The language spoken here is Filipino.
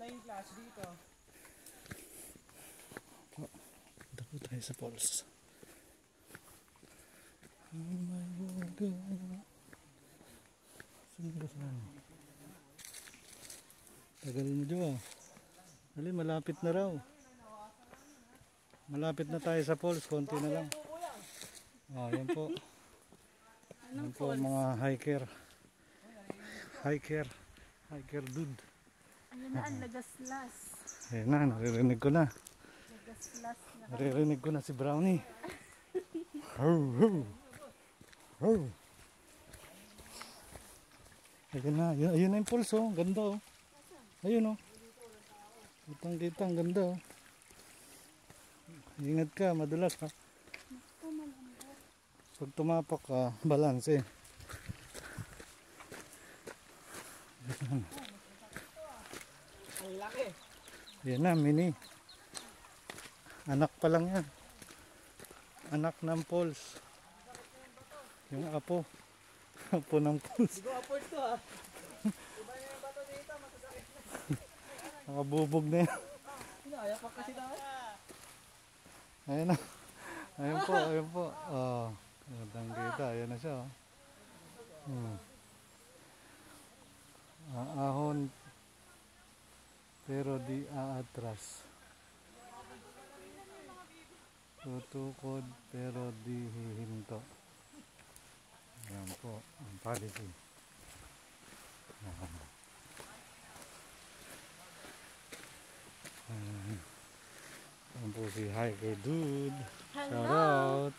yung class dito. Punta po tayo sa falls. Oh my God. Saan ka saan? Tagal mo dyan ah. Dali, malapit na raw. Malapit na tayo sa falls. Konti na lang. Ah, yan po. Yan po mga hiker. Hiker dude. Ayun na, ang lagaslas. Ayan na, naririnig ko na. Lagaslas na. Naririnig ko na si Brownie. Hurr, hurr. Hurr. Ayun na, ayun na yung pulse oh. Ganda oh. Ayun oh. Kitang kita, ang ganda oh. Ingat ka, madulas ha. Pag tumapak ka, balance eh. Ang laki. Yan na, mini. Anak pa lang yan. Anak ng poles. Yung apo. Apo ng poles. Hindi ko afford to ha. Iba na yung bato dito, masasakit na. Nakabubog na yan. Kaya pa kasi daw. Ayun na. Ayun po, ayun po. Oh, magandang kita. Ayun na siya. Oh. Ahon pero di aatras. Tutukod pero di hihinto. Ayan po ang policy. Ayan po si Hiker Dude. Shout out.